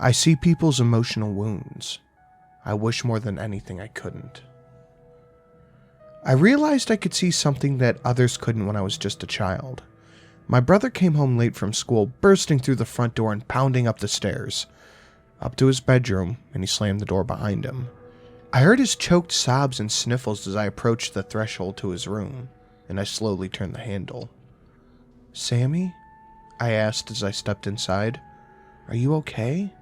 I see people's emotional wounds. I wish more than anything I couldn't. I realized I could see something that others couldn't when I was just a child. My brother came home late from school, bursting through the front door and pounding up the stairs, up to his bedroom, and he slammed the door behind him. I heard his choked sobs and sniffles as I approached the threshold to his room, and I slowly turned the handle. "Sammy?" I asked as I stepped inside. "Are you okay?"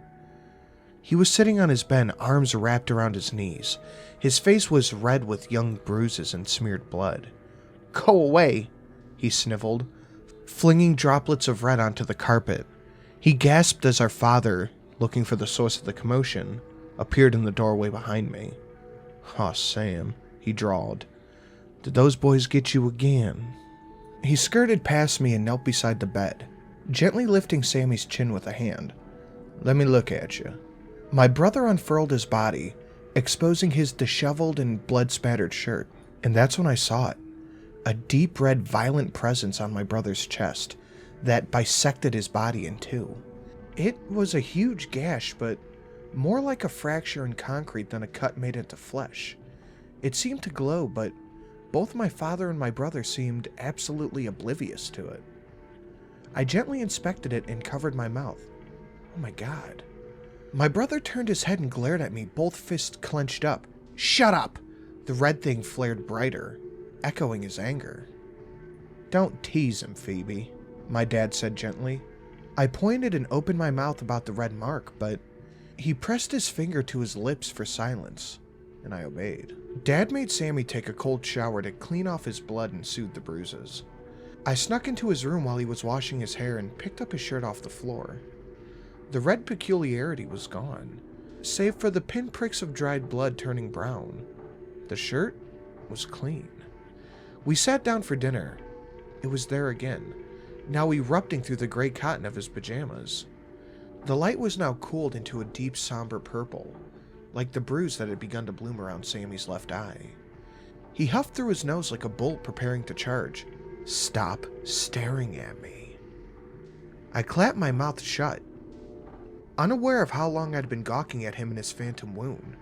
He was sitting on his bed, arms wrapped around his knees. His face was red with young bruises and smeared blood. "Go away," he sniffled, flinging droplets of red onto the carpet. He gasped as our father, looking for the source of the commotion, appeared in the doorway behind me. "Aw, Sam," he drawled. "Did those boys get you again?" He skirted past me and knelt beside the bed, gently lifting Sammy's chin with a hand. "Let me look at you." My brother unfurled his body, exposing his disheveled and blood-spattered shirt, and that's when I saw it. A deep red violent presence on my brother's chest that bisected his body in two. It was a huge gash, but more like a fracture in concrete than a cut made into flesh. It seemed to glow, but both my father and my brother seemed absolutely oblivious to it. I gently inspected it and covered my mouth. Oh my God. My brother turned his head and glared at me, both fists clenched up. "Shut up!" The red thing flared brighter, echoing his anger. "Don't tease him, Phoebe," my dad said gently. I pointed and opened my mouth about the red mark, but he pressed his finger to his lips for silence, and I obeyed. Dad made Sammy take a cold shower to clean off his blood and soothe the bruises. I snuck into his room while he was washing his hair and picked up his shirt off the floor. The red peculiarity was gone, save for the pinpricks of dried blood turning brown. The shirt was clean. We sat down for dinner. It was there again, now erupting through the gray cotton of his pajamas. The light was now cooled into a deep somber purple, like the bruise that had begun to bloom around Sammy's left eye. He huffed through his nose like a bull preparing to charge. "Stop staring at me." I clapped my mouth shut, unaware of how long I'd been gawking at him in his phantom wound.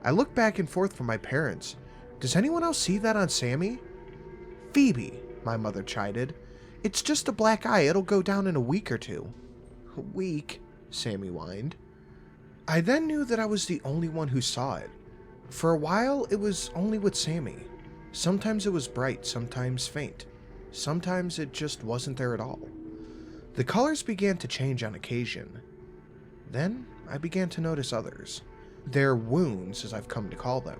I looked back and forth from my parents. "Does anyone else see that on Sammy?" "Phoebe," my mother chided. "It's just a black eye. It'll go down in a week or two." "A week?" Sammy whined. I then knew that I was the only one who saw it. For a while, it was only with Sammy. Sometimes it was bright, sometimes faint. Sometimes it just wasn't there at all. The colors began to change on occasion. Then I began to notice others. Their wounds, as I've come to call them.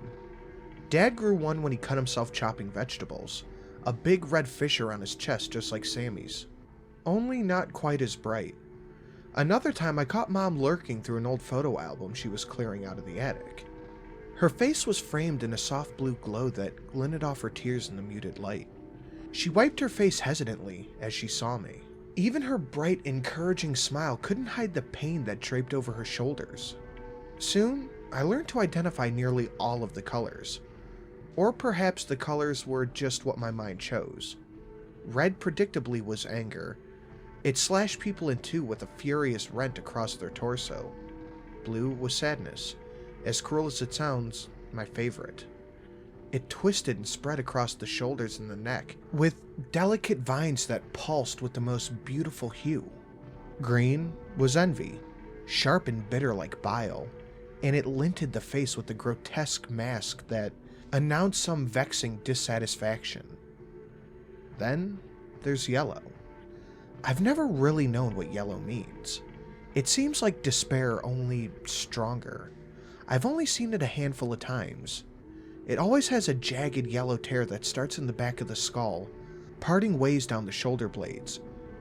Dad grew one when he cut himself chopping vegetables. A big red fissure on his chest just like Sammy's. Only not quite as bright. Another time I caught Mom lurking through an old photo album she was clearing out of the attic. Her face was framed in a soft blue glow that glinted off her tears in the muted light. She wiped her face hesitantly as she saw me. Even her bright, encouraging smile couldn't hide the pain that draped over her shoulders. Soon, I learned to identify nearly all of the colors. Or perhaps the colors were just what my mind chose. Red predictably was anger. It slashed people in two with a furious rent across their torso. Blue was sadness. As cruel as it sounds, my favorite. It twisted and spread across the shoulders and the neck, with delicate vines that pulsed with the most beautiful hue. Green was envy, sharp and bitter like bile, and it linted the face with a grotesque mask that announced some vexing dissatisfaction. Then there's yellow. I've never really known what yellow means. It seems like despair, only stronger. I've only seen it a handful of times. It always has a jagged yellow tear that starts in the back of the skull, parting ways down the shoulder blades,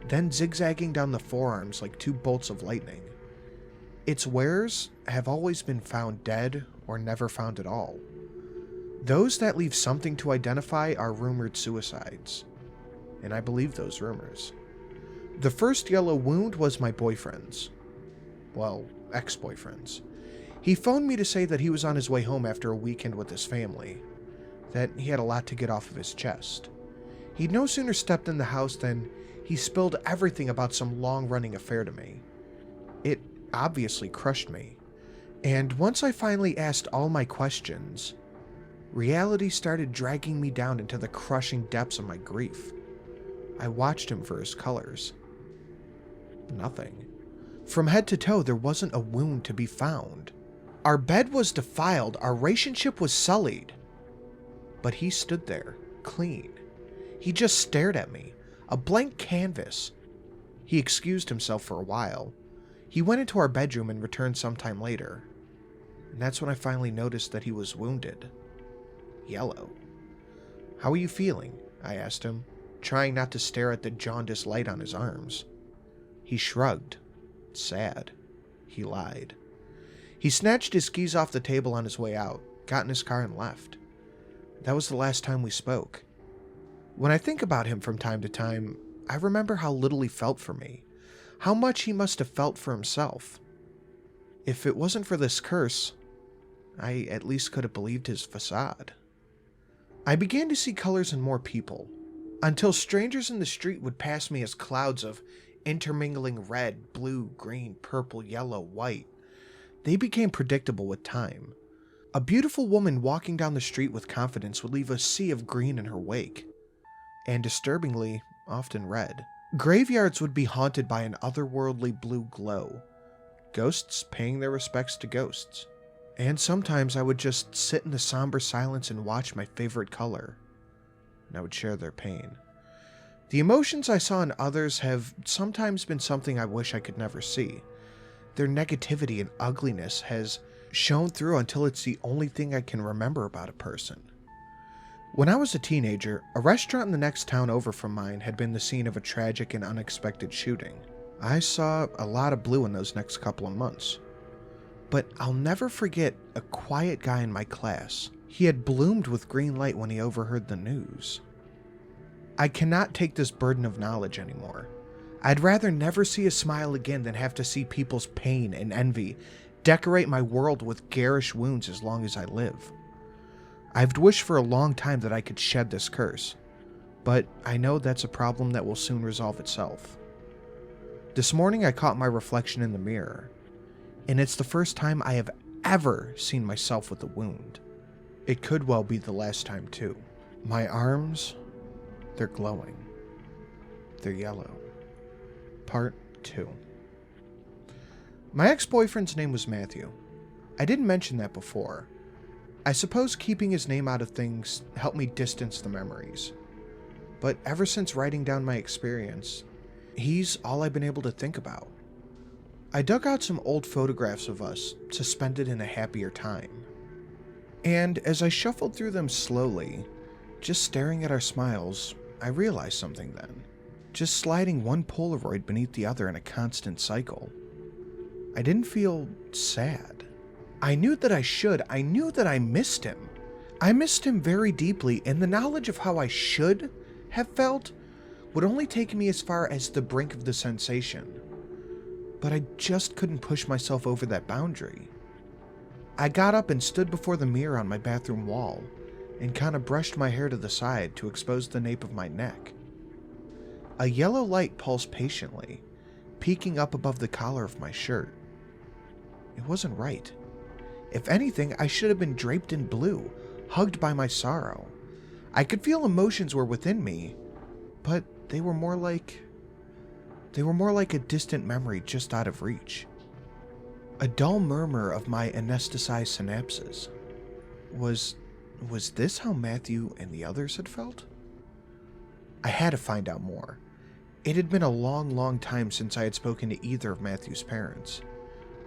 then zigzagging down the forearms like two bolts of lightning. Its wearers have always been found dead or never found at all. Those that leave something to identify are rumored suicides, and I believe those rumors. The first yellow wound was my boyfriend's. Well, ex-boyfriend's. He phoned me to say that he was on his way home after a weekend with his family, that he had a lot to get off of his chest. He'd no sooner stepped in the house than he spilled everything about some long-running affair to me. It obviously crushed me. And once I finally asked all my questions, reality started dragging me down into the crushing depths of my grief. I watched him for his colors. Nothing. From head to toe, there wasn't a wound to be found. Our bed was defiled, our relationship was sullied. But he stood there, clean. He just stared at me, a blank canvas. He excused himself for a while. He went into our bedroom and returned sometime later. And that's when I finally noticed that he was wounded. Yellow. "How are you feeling?" I asked him, trying not to stare at the jaundiced light on his arms. He shrugged. Sad. He lied. He snatched his keys off the table on his way out, got in his car and left. That was the last time we spoke. When I think about him from time to time, I remember how little he felt for me, how much he must have felt for himself. If it wasn't for this curse, I at least could have believed his facade. I began to see colors in more people, until strangers in the street would pass me as clouds of intermingling red, blue, green, purple, yellow, white. They became predictable with time. A beautiful woman walking down the street with confidence would leave a sea of green in her wake, and disturbingly, often red. Graveyards would be haunted by an otherworldly blue glow, ghosts paying their respects to ghosts. And sometimes I would just sit in the somber silence and watch my favorite color, and I would share their pain. The emotions I saw in others have sometimes been something I wish I could never see. Their negativity and ugliness has shown through until it's the only thing I can remember about a person. When I was a teenager, a restaurant in the next town over from mine had been the scene of a tragic and unexpected shooting. I saw a lot of blue in those next couple of months. But I'll never forget a quiet guy in my class. He had bloomed with green light when he overheard the news. I cannot take this burden of knowledge anymore. I'd rather never see a smile again than have to see people's pain and envy decorate my world with garish wounds as long as I live. I've wished for a long time that I could shed this curse, but I know that's a problem that will soon resolve itself. This morning I caught my reflection in the mirror, and it's the first time I have ever seen myself with a wound. It could well be the last time too. My arms, they're glowing. They're yellow. Part 2. My ex-boyfriend's name was Matthew. I didn't mention that before. I suppose keeping his name out of things helped me distance the memories. But ever since writing down my experience, he's all I've been able to think about. I dug out some old photographs of us, suspended in a happier time. And as I shuffled through them slowly, just staring at our smiles, I realized something then. Just sliding one Polaroid beneath the other in a constant cycle. I didn't feel sad. I knew that I should. I knew that I missed him. I missed him very deeply, and the knowledge of how I should have felt would only take me as far as the brink of the sensation. But I just couldn't push myself over that boundary. I got up and stood before the mirror on my bathroom wall and kind of brushed my hair to the side to expose the nape of my neck. A yellow light pulsed patiently, peeking up above the collar of my shirt. It wasn't right. If anything, I should have been draped in blue, hugged by my sorrow. I could feel emotions were within me, but they were more like a distant memory just out of reach. A dull murmur of my anesthetized synapses. Was this how Matthew and the others had felt? I had to find out more. It had been a long, long time since I had spoken to either of Matthew's parents,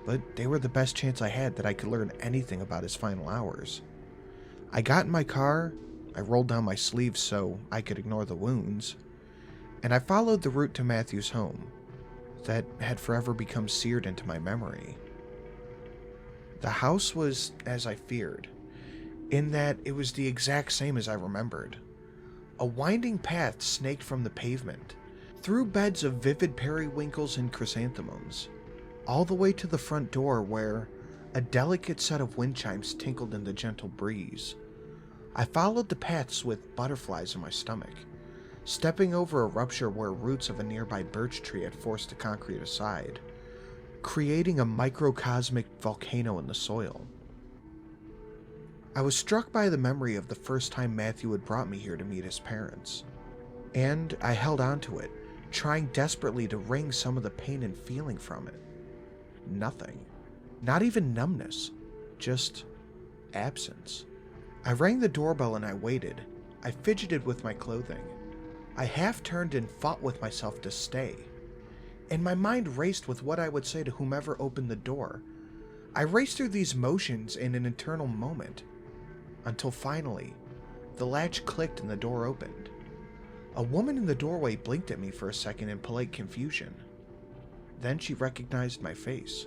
but they were the best chance I had that I could learn anything about his final hours. I got in my car, I rolled down my sleeves so I could ignore the wounds, and I followed the route to Matthew's home that had forever become seared into my memory. The house was as I feared, in that it was the exact same as I remembered. A winding path snaked from the pavement, through beds of vivid periwinkles and chrysanthemums, all the way to the front door where a delicate set of wind chimes tinkled in the gentle breeze. I followed the paths with butterflies in my stomach, stepping over a rupture where roots of a nearby birch tree had forced the concrete aside, creating a microcosmic volcano in the soil. I was struck by the memory of the first time Matthew had brought me here to meet his parents, and I held on to it, trying desperately to wring some of the pain and feeling from it. Nothing. Not even numbness. Just absence. I rang the doorbell and I waited. I fidgeted with my clothing. I half turned and fought with myself to stay. And my mind raced with what I would say to whomever opened the door. I raced through these motions in an eternal moment. Until finally, the latch clicked and the door opened. A woman in the doorway blinked at me for a second in polite confusion. Then she recognized my face.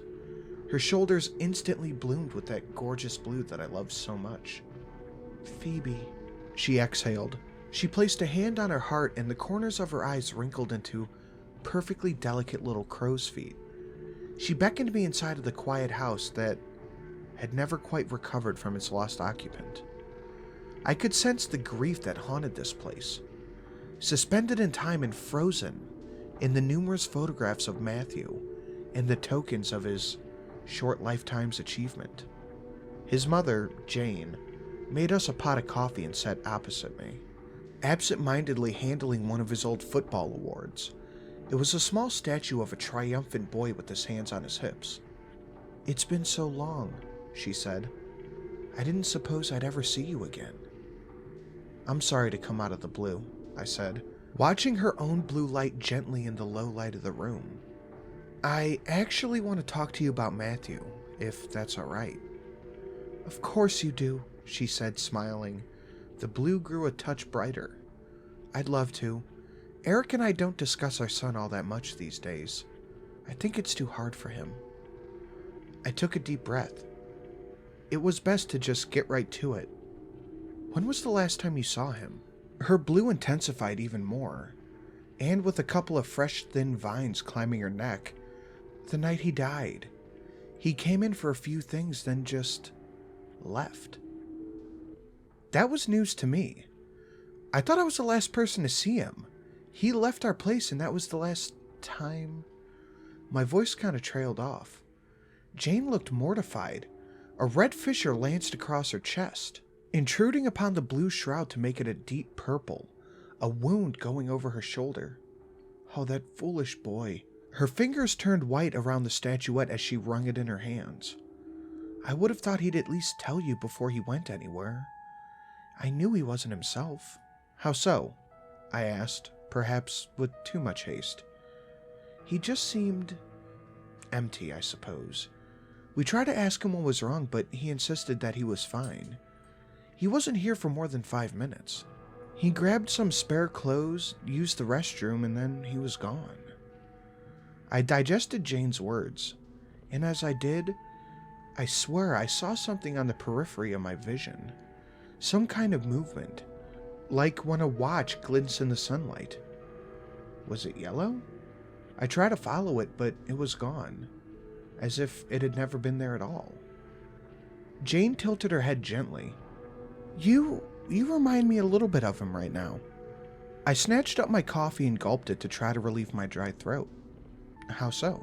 Her shoulders instantly bloomed with that gorgeous blue that I loved so much. "Phoebe," she exhaled. She placed a hand on her heart and the corners of her eyes wrinkled into perfectly delicate little crow's feet. She beckoned me inside of the quiet house that had never quite recovered from its lost occupant. I could sense the grief that haunted this place, suspended in time and frozen in the numerous photographs of Matthew and the tokens of his short lifetime's achievement. His mother, Jane, made us a pot of coffee and sat opposite me, absent-mindedly handling one of his old football awards. It was a small statue of a triumphant boy with his hands on his hips. "It's been so long," she said. "I didn't suppose I'd ever see you again." "I'm sorry to come out of the blue," I said, watching her own blue light gently in the low light of the room. "I actually want to talk to you about Matthew, if that's all right." "Of course you do," she said, smiling. The blue grew a touch brighter. "I'd love to. Eric and I don't discuss our son all that much these days. I think it's too hard for him." I took a deep breath. It was best to just get right to it. "When was the last time you saw him?" Her blue intensified even more, and with a couple of fresh thin vines climbing her neck, "The night he died. He came in for a few things, then just left." That was news to me. I thought I was the last person to see him. He left our place and that was the last time. My voice kind of trailed off. Jane looked mortified. A red fissure lanced across her chest, intruding upon the blue shroud to make it a deep purple, a wound going over her shoulder. Oh, that foolish boy. Her fingers turned white around the statuette as she wrung it in her hands. "I would have thought he'd at least tell you before he went anywhere. I knew he wasn't himself." "How so?" I asked, perhaps with too much haste. "He just seemed empty, I suppose. We tried to ask him what was wrong, but he insisted that he was fine. He wasn't here for more than 5 minutes. He grabbed some spare clothes, used the restroom, and then he was gone." I digested Jane's words, and as I did, I swear I saw something on the periphery of my vision. Some kind of movement, like when a watch glints in the sunlight. Was it yellow? I tried to follow it, but it was gone, as if it had never been there at all. Jane tilted her head gently. You remind me a little bit of him right now." I snatched up my coffee and gulped it to try to relieve my dry throat. "How so?"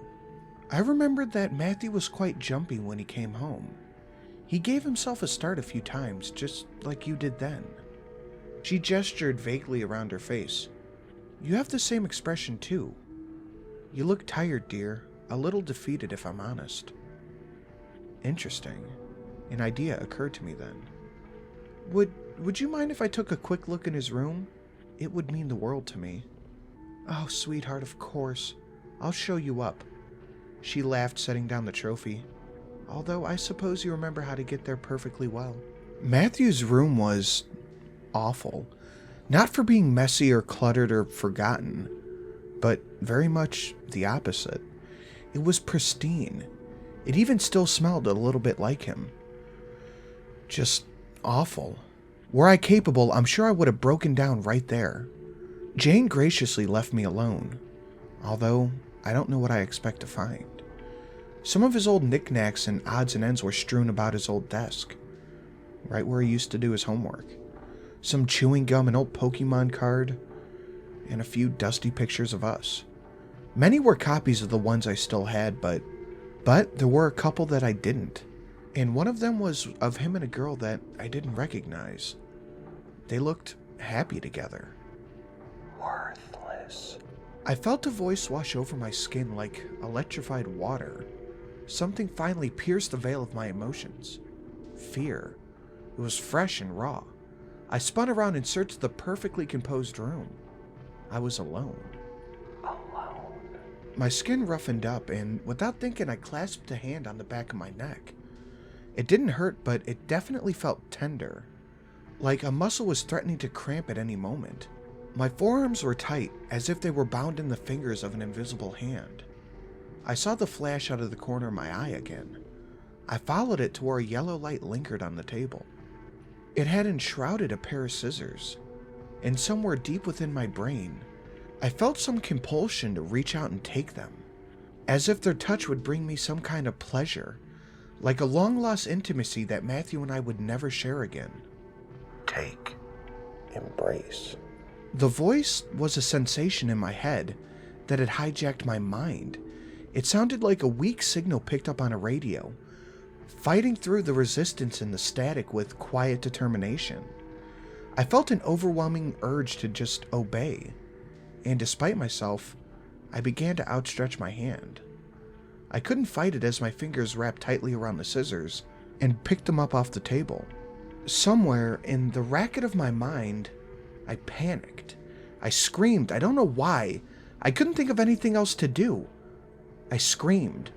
"I remembered that Matthew was quite jumpy when he came home. He gave himself a start a few times, just like you did then." She gestured vaguely around her face. "You have the same expression too. You look tired, dear. A little defeated, if I'm honest." Interesting. An idea occurred to me then. Would you mind if I took a quick look in his room? It would mean the world to me." "Oh, sweetheart, of course. I'll show you up." She laughed, setting down the trophy. "Although I suppose you remember how to get there perfectly well." Matthew's room was awful. Not for being messy or cluttered or forgotten, but very much the opposite. It was pristine. It even still smelled a little bit like him. Just awful. Were I capable, I'm sure I would have broken down right there. Jane graciously left me alone, although I don't know what I expect to find. Some of his old knickknacks and odds and ends were strewn about his old desk, right where he used to do his homework. Some chewing gum, an old Pokemon card, and a few dusty pictures of us. Many were copies of the ones I still had, but But there were a couple that I didn't, and one of them was of him and a girl that I didn't recognize. They looked happy together. Worthless. I felt a voice wash over my skin like electrified water. Something finally pierced the veil of my emotions. Fear. It was fresh and raw. I spun around and searched the perfectly composed room. I was alone. My skin roughened up, and without thinking, I clasped a hand on the back of my neck. It didn't hurt, but it definitely felt tender, like a muscle was threatening to cramp at any moment. My forearms were tight, as if they were bound in the fingers of an invisible hand. I saw the flash out of the corner of my eye again. I followed it to where a yellow light lingered on the table. It had enshrouded a pair of scissors, and somewhere deep within my brain, I felt some compulsion to reach out and take them, as if their touch would bring me some kind of pleasure, like a long-lost intimacy that Matthew and I would never share again. Take. Embrace. The voice was a sensation in my head that had hijacked my mind. It sounded like a weak signal picked up on a radio, fighting through the resistance and the static with quiet determination. I felt an overwhelming urge to just obey, and despite myself, I began to outstretch my hand. I couldn't fight it as my fingers wrapped tightly around the scissors and picked them up off the table. Somewhere in the racket of my mind, I panicked. I screamed. I don't know why. I couldn't think of anything else to do. I screamed.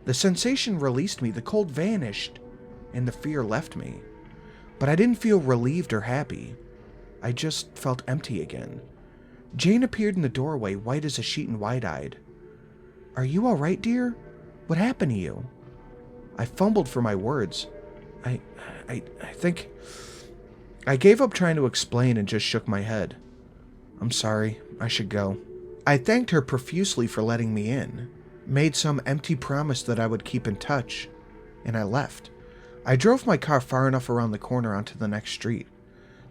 The sensation released me, the cold vanished, and the fear left me. But I didn't feel relieved or happy. I just felt empty again. Jane appeared in the doorway, white as a sheet and wide-eyed. "Are you all right, dear? What happened to you?" I fumbled for my words. I think... I gave up trying to explain and just shook my head. "I'm sorry, I should go." I thanked her profusely for letting me in, made some empty promise that I would keep in touch, and I left. I drove my car far enough around the corner onto the next street,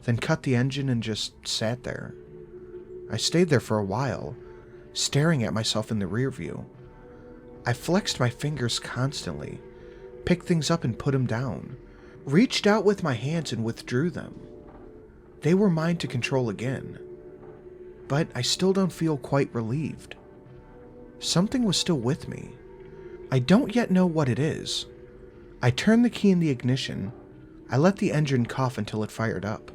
then cut the engine and just sat there. I stayed there for a while, staring at myself in the rear view. I flexed my fingers constantly, picked things up and put them down, reached out with my hands and withdrew them. They were mine to control again, but I still don't feel quite relieved. Something was still with me. I don't yet know what it is. I turned the key in the ignition, I let the engine cough until it fired up,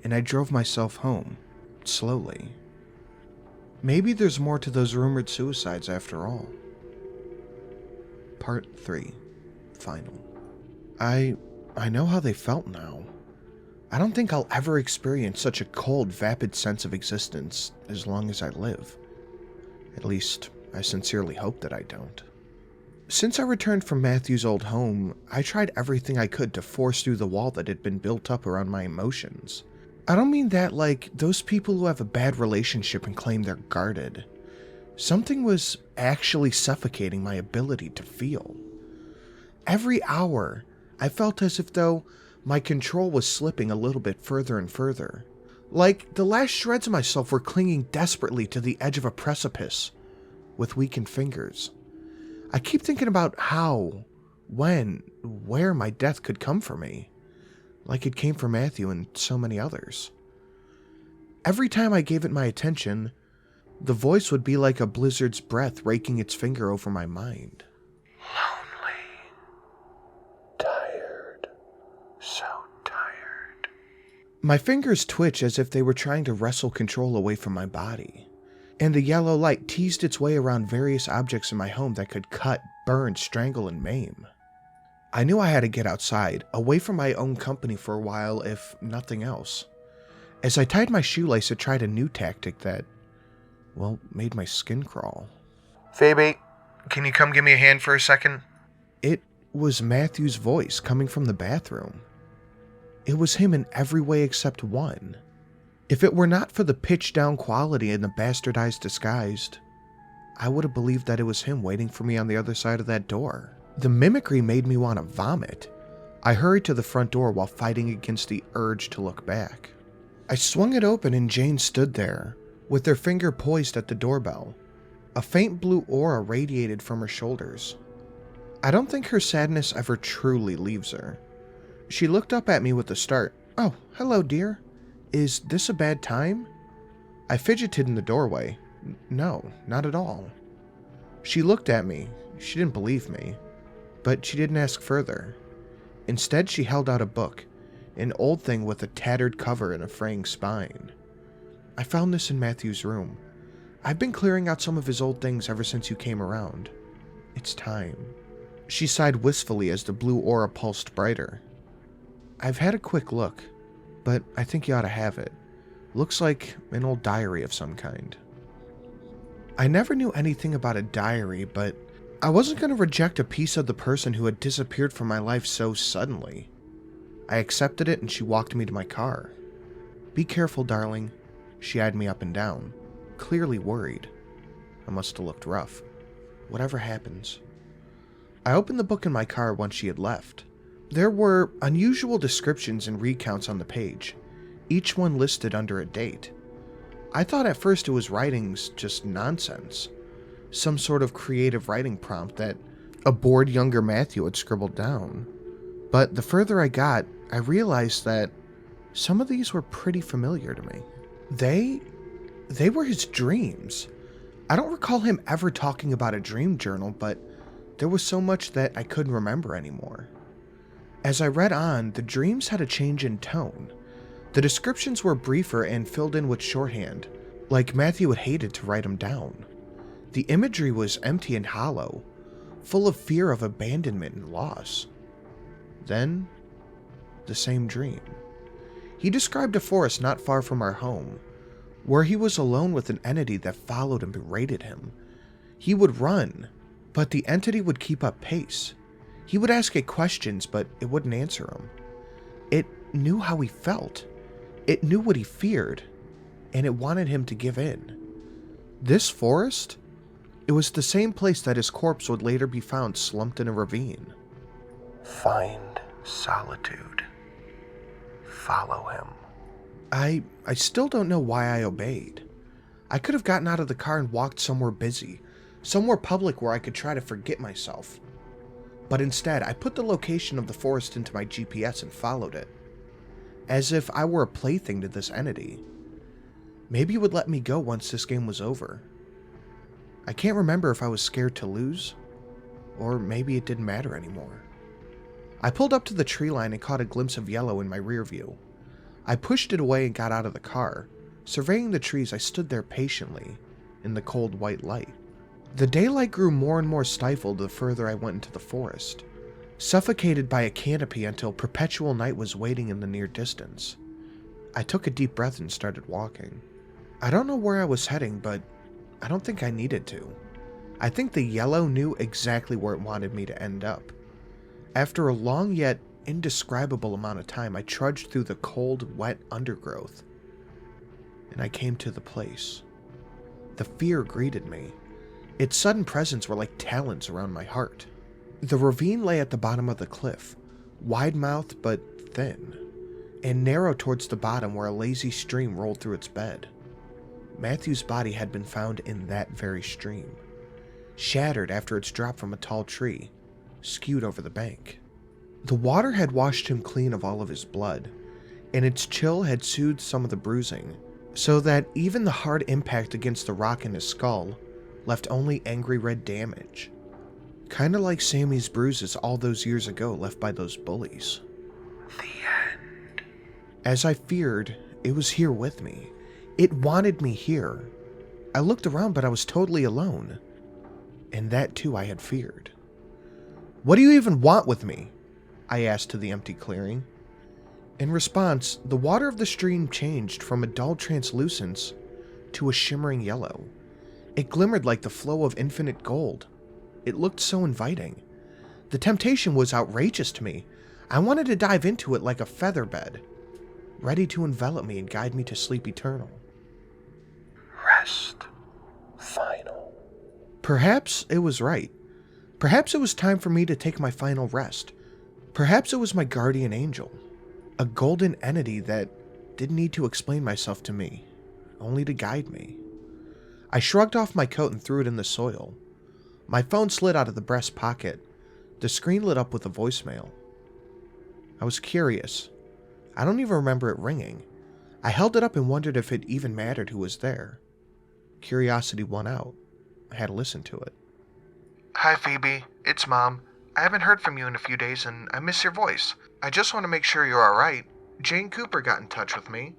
and I drove myself home, slowly. Maybe there's more to those rumored suicides after all. Part 3. Final. I know how they felt now. I don't think I'll ever experience such a cold, vapid sense of existence as long as I live. At least, I sincerely hope that I don't. Since I returned from Matthew's old home, I tried everything I could to force through the wall that had been built up around my emotions. I don't mean that like those people who have a bad relationship and claim they're guarded. Something was actually suffocating my ability to feel. Every hour, I felt as if though my control was slipping a little bit further and further. Like the last shreds of myself were clinging desperately to the edge of a precipice with weakened fingers. I keep thinking about how, when, where my death could come for me, like it came for Matthew and so many others. Every time I gave it my attention, the voice would be like a blizzard's breath raking its finger over my mind. Lonely. Tired. So tired. My fingers twitch as if they were trying to wrestle control away from my body, and the yellow light teased its way around various objects in my home that could cut, burn, strangle, and maim. I knew I had to get outside, away from my own company for a while, if nothing else. As I tied my shoelace, I tried a new tactic that, well, made my skin crawl. "Phoebe, can you come give me a hand for a second?" It was Matthew's voice coming from the bathroom. It was him in every way except one. If it were not for the pitch-down quality and the bastardized disguise, I would have believed that it was him waiting for me on the other side of that door. The mimicry made me want to vomit. I hurried to the front door while fighting against the urge to look back. I swung it open and Jane stood there, with her finger poised at the doorbell. A faint blue aura radiated from her shoulders. I don't think her sadness ever truly leaves her. She looked up at me with a start. "Oh, hello, dear. Is this a bad time?" I fidgeted in the doorway. No, not at all." She looked at me. She didn't believe me. But she didn't ask further. Instead, she held out a book, an old thing with a tattered cover and a fraying spine. "I found this in Matthew's room. I've been clearing out some of his old things ever since you came around. It's time." She sighed wistfully as the blue aura pulsed brighter. "I've had a quick look, but I think you ought to have it. Looks like an old diary of some kind." I never knew anything about a diary, but I wasn't going to reject a piece of the person who had disappeared from my life so suddenly. I accepted it and she walked me to my car. "Be careful, darling." She eyed me up and down, clearly worried. I must have looked rough. "Whatever happens." I opened the book in my car once she had left. There were unusual descriptions and recounts on the page, each one listed under a date. I thought at first it was writings, just nonsense. Some sort of creative writing prompt that a bored younger Matthew had scribbled down. But the further I got, I realized that some of these were pretty familiar to me. They were his dreams. I don't recall him ever talking about a dream journal, but there was so much that I couldn't remember anymore. As I read on, the dreams had a change in tone. The descriptions were briefer and filled in with shorthand, like Matthew had hated to write them down. The imagery was empty and hollow, full of fear of abandonment and loss. Then, the same dream. He described a forest not far from our home, where he was alone with an entity that followed and berated him. He would run, but the entity would keep up pace. He would ask it questions, but it wouldn't answer him. It knew how he felt. It knew what he feared, and it wanted him to give in. This forest? It was the same place that his corpse would later be found slumped in a ravine. "Find solitude. Follow him." I still don't know why I obeyed. I could have gotten out of the car and walked somewhere busy, somewhere public where I could try to forget myself. But instead, I put the location of the forest into my GPS and followed it, as if I were a plaything to this entity. Maybe it would let me go once this game was over. I can't remember if I was scared to lose, or maybe it didn't matter anymore. I pulled up to the tree line and caught a glimpse of yellow in my rear view. I pushed it away and got out of the car. Surveying the trees, I stood there patiently, in the cold white light. The daylight grew more and more stifled the further I went into the forest, suffocated by a canopy until perpetual night was waiting in the near distance. I took a deep breath and started walking. I don't know where I was heading, but I don't think I needed to. I think the yellow knew exactly where it wanted me to end up. After a long yet indescribable amount of time, I trudged through the cold, wet undergrowth, and I came to the place. The fear greeted me. Its sudden presence were like talons around my heart. The ravine lay at the bottom of the cliff, wide-mouthed but thin, and narrow towards the bottom where a lazy stream rolled through its bed. Matthew's body had been found in that very stream, shattered after its drop from a tall tree, skewed over the bank. The water had washed him clean of all of his blood, and its chill had soothed some of the bruising, so that even the hard impact against the rock in his skull left only angry red damage. Kinda like Sammy's bruises all those years ago left by those bullies. The end. As I feared, it was here with me. It wanted me here. I looked around, but I was totally alone. And that too I had feared. "What do you even want with me?" I asked to the empty clearing. In response, the water of the stream changed from a dull translucence to a shimmering yellow. It glimmered like the flow of infinite gold. It looked so inviting. The temptation was outrageous to me. I wanted to dive into it like a feather bed, ready to envelop me and guide me to sleep eternal. Rest. Final. Perhaps it was right. Perhaps it was time for me to take my final rest. Perhaps it was my guardian angel, a golden entity that didn't need to explain myself to me, only to guide me. I shrugged off my coat and threw it in the soil. My phone slid out of the breast pocket. The screen lit up with a voicemail. I was curious. I don't even remember it ringing. I held it up and wondered if it even mattered who was there. Curiosity won out. I had to listen to it. Hi, Phoebe. It's Mom. I haven't heard from you in a few days, and I miss your voice. I just want to make sure you're alright. Jane Cooper got in touch with me.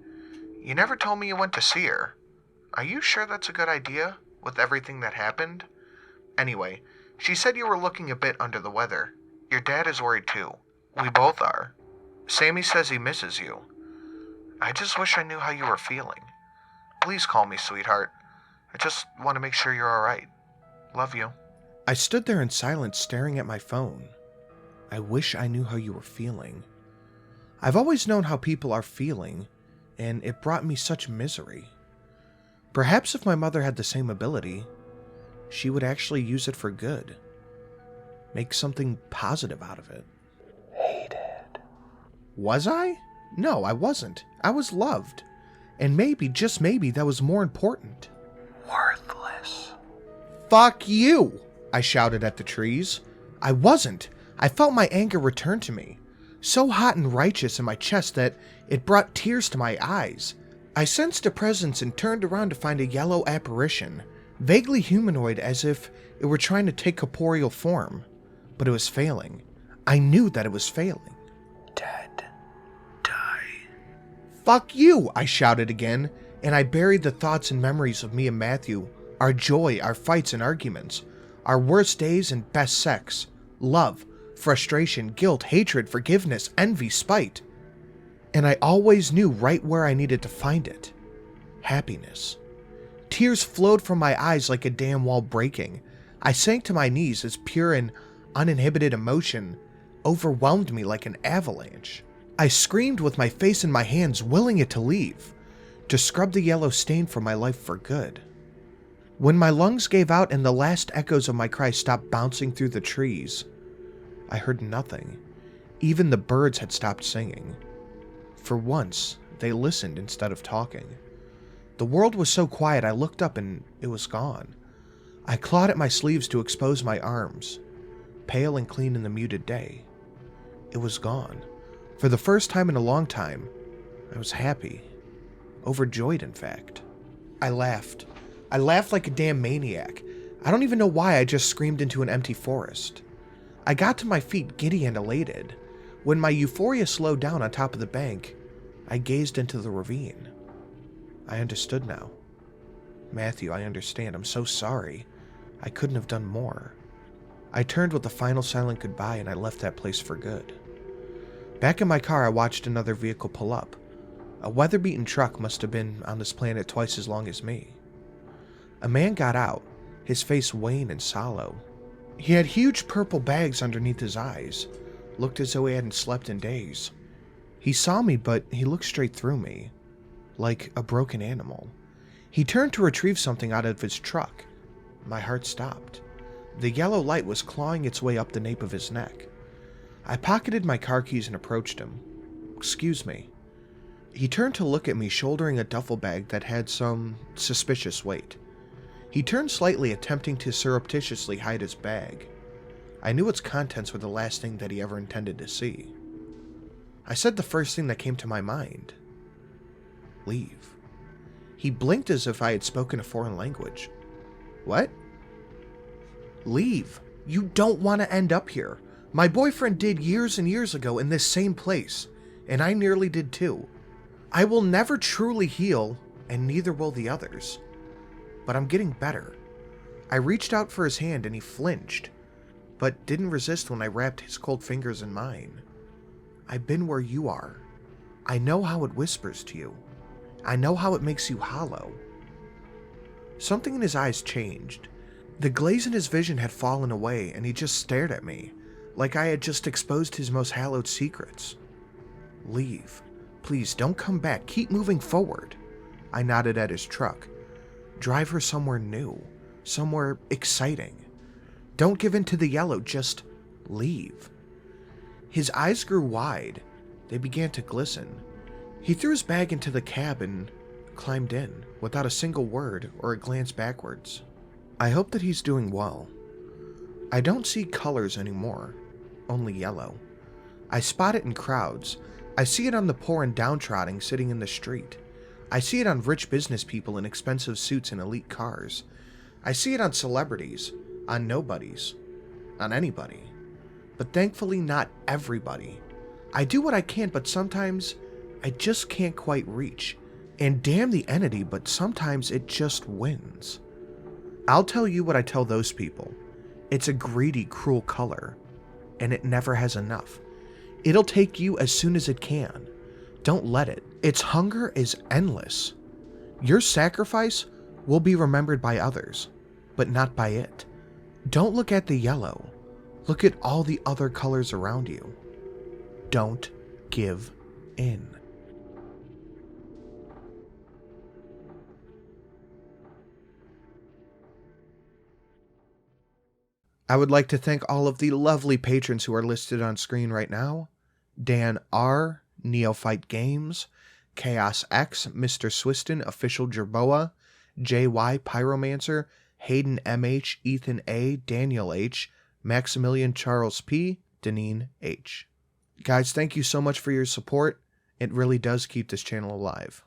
You never told me you went to see her. Are you sure that's a good idea, with everything that happened? Anyway, she said you were looking a bit under the weather. Your dad is worried too. We both are. Sammy says he misses you. I just wish I knew how you were feeling. Please call me, sweetheart. I just want to make sure you're alright. Love you. I stood there in silence staring at my phone. I wish I knew how you were feeling. I've always known how people are feeling, and it brought me such misery. Perhaps if my mother had the same ability, she would actually use it for good. Make something positive out of it. Hated. Was I? No, I wasn't. I was loved. And maybe, just maybe, that was more important. Worthless. Fuck you! I shouted at the trees. I wasn't. I felt my anger return to me, so hot and righteous in my chest that it brought tears to my eyes. I sensed a presence and turned around to find a yellow apparition, vaguely humanoid as if it were trying to take corporeal form, but it was failing. I knew that it was failing. Dead. Die. Fuck you, I shouted again, and I buried the thoughts and memories of me and Matthew, our joy, our fights and arguments, our worst days and best sex, love, frustration, guilt, hatred, forgiveness, envy, spite. And I always knew right where I needed to find it. Happiness. Tears flowed from my eyes like a dam wall breaking. I sank to my knees as pure and uninhibited emotion overwhelmed me like an avalanche. I screamed with my face in my hands, willing it to leave, to scrub the yellow stain from my life for good. When my lungs gave out and the last echoes of my cry stopped bouncing through the trees, I heard nothing. Even the birds had stopped singing. For once, they listened instead of talking. The world was so quiet I looked up and it was gone. I clawed at my sleeves to expose my arms, pale and clean in the muted day. It was gone. For the first time in a long time, I was happy. Overjoyed, in fact. I laughed. I laughed like a damn maniac. I don't even know why I just screamed into an empty forest. I got to my feet giddy and elated. When my euphoria slowed down on top of the bank, I gazed into the ravine. I understood now. Matthew, I understand. I'm so sorry. I couldn't have done more. I turned with a final silent goodbye and I left that place for good. Back in my car, I watched another vehicle pull up. A weather-beaten truck must have been on this planet twice as long as me. A man got out, his face wan and sallow. He had huge purple bags underneath his eyes, looked as though he hadn't slept in days. He saw me, but he looked straight through me, like a broken animal. He turned to retrieve something out of his truck. My heart stopped. The yellow light was clawing its way up the nape of his neck. I pocketed my car keys and approached him. "Excuse me." He turned to look at me, shouldering a duffel bag that had some suspicious weight. He turned slightly, attempting to surreptitiously hide his bag. I knew its contents were the last thing that he ever intended to see. I said the first thing that came to my mind. Leave. He blinked as if I had spoken a foreign language. What? Leave. You don't want to end up here. My boyfriend did years and years ago in this same place, and I nearly did too. I will never truly heal, and neither will the others. But I'm getting better. I reached out for his hand and he flinched, but didn't resist when I wrapped his cold fingers in mine. I've been where you are. I know how it whispers to you. I know how it makes you hollow. Something in his eyes changed. The glaze in his vision had fallen away and he just stared at me, like I had just exposed his most hallowed secrets. Leave. Please don't come back. Keep moving forward. I nodded at his truck. Drive her somewhere new. Somewhere exciting. Don't give in to the yellow. Just leave. His eyes grew wide. They began to glisten. He threw his bag into the cab and climbed in, without a single word or a glance backwards. I hope that he's doing well. I don't see colors anymore. only yellow. I spot it in crowds. I see it on the poor and downtrodden sitting in the street. I see it on rich business people in expensive suits and elite cars. I see it on celebrities, on nobodies, on anybody. But thankfully not everybody. I do what I can, but sometimes I just can't quite reach. And damn the entity, but sometimes it just wins. I'll tell you what I tell those people. It's a greedy, cruel color, and it never has enough. It'll take you as soon as it can. Don't let it. Its hunger is endless. Your sacrifice will be remembered by others, but not by it. Don't look at the yellow. Look at all the other colors around you. Don't give in. I would like to thank all of the lovely patrons who are listed on screen right now. Dan R., Neophyte Games, Chaos X, Mr. Swiston, Official Jerboa, JY Pyromancer, Hayden MH, Ethan A, Daniel H, Maximilian Charles P, Deneen H. Guys, thank you so much for your support. It really does keep this channel alive.